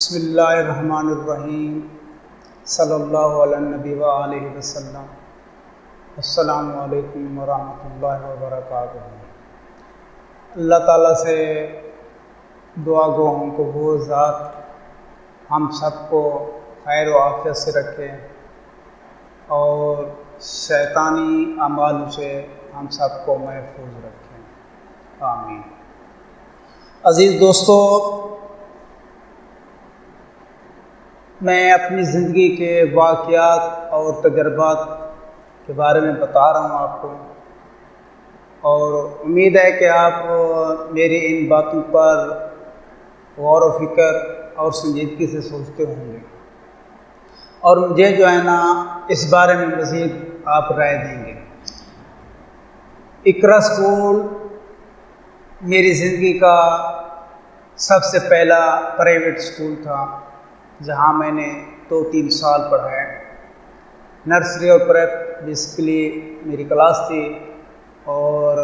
بسم اللہ الرحمن الرحیم صلی اللہ علیہ نبی وآلہ وسلم۔ السلام علیکم ورحمۃ اللہ وبرکاتہ۔ اللہ تعالیٰ سے دعا گو ہوں کہ وہ ذات ہم سب کو خیر و عافیت سے رکھے اور شیطانی اعمال سے ہم سب کو محفوظ رکھے، آمین۔ عزیز دوستو، میں اپنی زندگی کے واقعات اور تجربات کے بارے میں بتا رہا ہوں آپ کو، اور امید ہے کہ آپ میری ان باتوں پر غور و فکر اور سنجیدگی سے سوچتے ہوں گے، اور مجھے جو ہے نا اس بارے میں مزید آپ رائے دیں گے۔ اقرا اسکول میری زندگی کا سب سے پہلا پرائیویٹ اسکول تھا جہاں میں نے 2-3 سال پڑھا ہے۔ نرسری اور پریپ بیسیکلی میری کلاس تھی، اور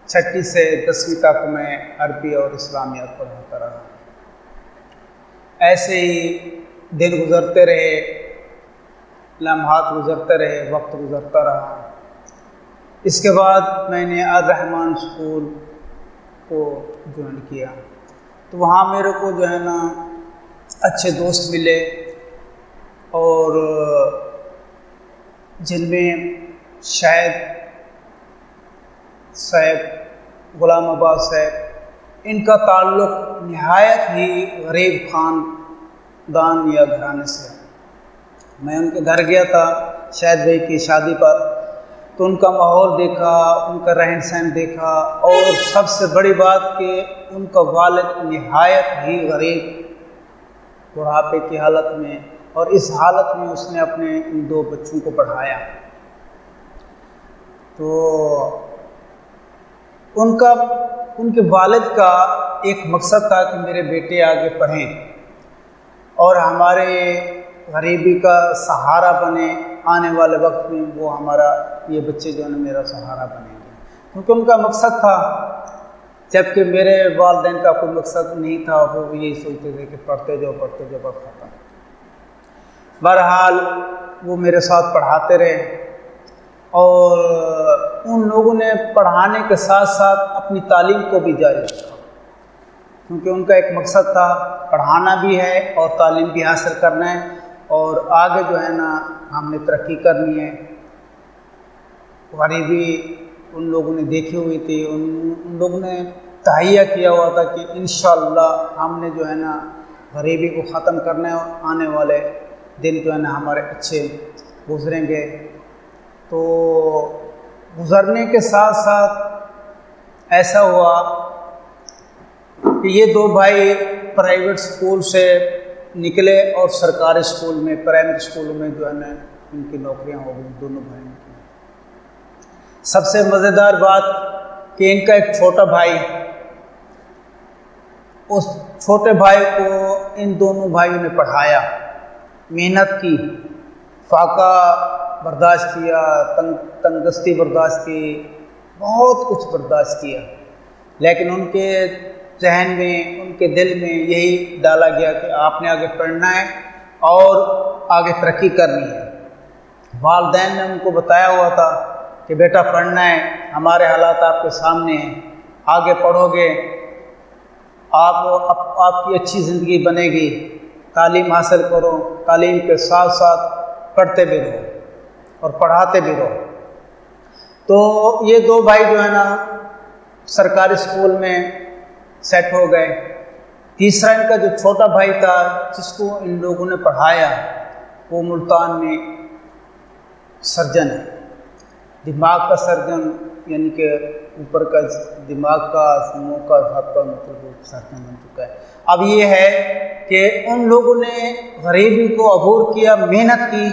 6 سے 10ویں تک میں عربی اور اسلامیات پڑھاتا رہا۔ ایسے ہی دن گزرتے رہے، لمحات گزرتے رہے، وقت گزرتا رہا۔ اس کے بعد میں نے الرحمن اسکول کو جوائن کیا، تو وہاں میرے کو جو ہے نا اچھے دوست ملے، اور جن میں شاہد صاحب، غلام عباس صاحب، ان کا تعلق نہایت ہی غریب خاندان یا گھرانے سے ہے۔ میں ان کے گھر گیا تھا شاہد بھائی کی شادی پر، تو ان کا ماحول دیکھا، ان کا رہن سہن دیکھا، اور سب سے بڑی بات کہ ان کا والد نہایت ہی غریب، بڑھاپے کی حالت میں، اور اس حالت میں اس نے اپنے ان 2 بچوں کو پڑھایا۔ تو ان کے والد کا ایک مقصد تھا کہ میرے بیٹے آگے پڑھیں اور ہمارے غریبی کا سہارا بنے، آنے والے وقت میں وہ ہمارا یہ بچے جو ہے نا میرا سہارا بنیں گے، کیونکہ ان کا مقصد تھا، جبکہ میرے والدین کا کوئی مقصد نہیں تھا۔ وہ یہی سوچتے تھے کہ پڑھتے جاؤ وقت ختم۔ بہرحال وہ میرے ساتھ پڑھاتے رہے، اور ان لوگوں نے پڑھانے کے ساتھ ساتھ اپنی تعلیم کو بھی جاری رکھا، کیونکہ ان کا ایک مقصد تھا پڑھانا بھی ہے اور تعلیم بھی حاصل کرنا ہے، اور آگے جو ہے نا ہم نے ترقی کرنی ہے۔ غریبی ان لوگوں نے دیکھی ہوئی تھی، ان لوگوں نے تہیہ کیا ہوا تھا کہ انشاءاللہ ہم نے جو ہے نا غریبی کو ختم کرنا ہے، اور آنے والے دن جو ہے نا ہمارے اچھے گزریں گے۔ تو گزرنے کے ساتھ ساتھ ایسا ہوا کہ یہ 2 بھائی پرائیویٹ اسکول سے نکلے اور سرکاری اسکول میں، پرائمری اسکول میں جو ہے نا ان کی نوکریاں ہو گئیں دونوں بھائیوں کی۔ سب سے مزیدار بات کہ ان کا ایک چھوٹا بھائی، اس چھوٹے بھائی کو ان دونوں بھائیوں نے پڑھایا، محنت کی، فاقہ برداشت کیا، تنگستی برداشت کی، بہت کچھ برداشت کیا، لیکن ان کے ذہن میں، ان کے دل میں یہی ڈالا گیا کہ آپ نے آگے پڑھنا ہے اور آگے ترقی کرنی ہے۔ والدین نے ان کو بتایا ہوا تھا کہ بیٹا پڑھنا ہے، ہمارے حالات آپ کے سامنے ہیں، آگے پڑھو گے، آپ کی اچھی زندگی بنے گی، تعلیم حاصل کرو، تعلیم کے ساتھ ساتھ پڑھتے بھی رہو اور پڑھاتے بھی رہو۔ تو یہ 2 بھائی جو ہے نا سرکاری اسکول میں سیٹ ہو گئے۔ تیسرا ان کا جو چھوٹا بھائی تھا جس کو ان لوگوں نے پڑھایا، وہ ملتان میں سرجن ہے، دماغ کا سرجن، یعنی کہ اوپر کا دماغ کا، منہ کا، ہاتھ کا، مطلب وہ سرجن بن چکا ہے۔ اب یہ ہے کہ ان لوگوں نے غریبی کو عبور کیا، محنت کی،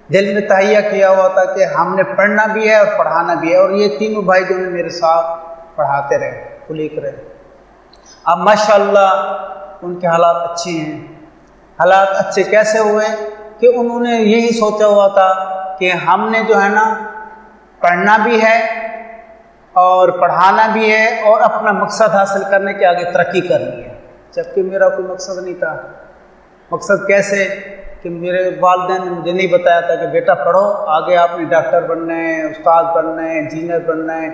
دل میں تہیہ کیا ہوا تھا کہ ہم نے پڑھنا بھی ہے اور پڑھانا بھی ہے، اور یہ تینوں بھائی جو نے میرے ساتھ پڑھاتے رہے، کلیک رہے۔ اب ماشاءاللہ ان کے حالات اچھے ہیں۔ حالات اچھے کیسے ہوئے کہ انہوں نے یہی سوچا ہوا تھا کہ ہم نے جو ہے نا پڑھنا بھی ہے اور پڑھانا بھی ہے اور اپنا مقصد حاصل کرنے کے آگے ترقی کرنی ہے، جبکہ میرا کوئی مقصد نہیں تھا۔ مقصد کیسے کہ میرے والدین نے مجھے نہیں بتایا تھا کہ بیٹا پڑھو، آگے آپ نے ڈاکٹر بننا ہے، استاد بننا ہے، انجینئر بننا ہے،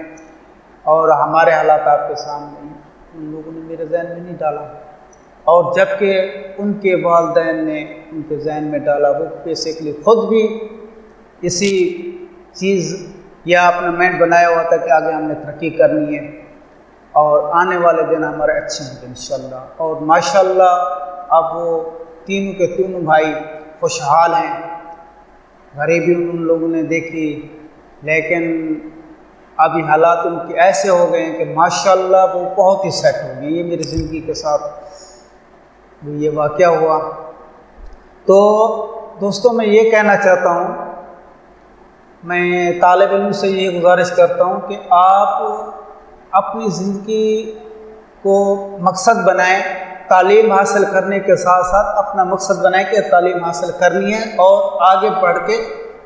اور ہمارے حالات آپ کے سامنے ہیں، ان لوگوں نے میرے ذہن میں نہیں ڈالا، اور جبکہ ان کے والدین نے ان کے ذہن میں ڈالا، وہ بیسیکلی خود بھی اسی چیز یا اپنا مائنڈ بنایا ہوا تھا کہ آگے ہم نے ترقی کرنی ہے اور آنے والے دن ہمارے اچھے ہوں گے انشاءاللہ۔ اور ماشاءاللہ اب وہ تینوں کے تینوں بھائی خوشحال ہیں۔ غریبی ان لوگوں نے دیکھی، لیکن ابھی حالات ان کے ایسے ہو گئے ہیں کہ ماشاءاللہ وہ بہت ہی سیٹ ہو گئی۔ یہ میری زندگی کے ساتھ یہ واقعہ ہوا۔ تو دوستوں میں یہ کہنا چاہتا ہوں، میں طالب علم سے یہ گزارش کرتا ہوں کہ آپ اپنی زندگی کو مقصد بنائیں، تعلیم حاصل کرنے کے ساتھ ساتھ اپنا مقصد بنائیں کہ تعلیم حاصل کرنی ہے اور آگے بڑھ کے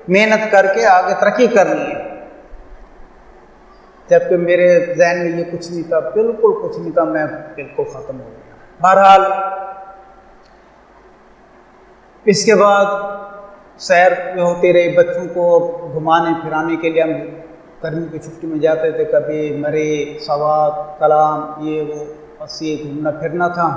محنت کر کے آگے ترقی کرنی ہے۔ جبکہ میرے ذہن میں یہ کچھ نہیں تھا، بالکل کچھ نہیں تھا، میں بالکل ختم ہو گیا۔ بہرحال اس کے بعد سیر میں ہوتی رہی، بچوں کو گھمانے پھرانے کے لیے ہم گرمی کی چھٹی میں جاتے تھے، کبھی مرے، سوات، کلام، یہ وہ بس یہ گھومنا پھرنا تھا۔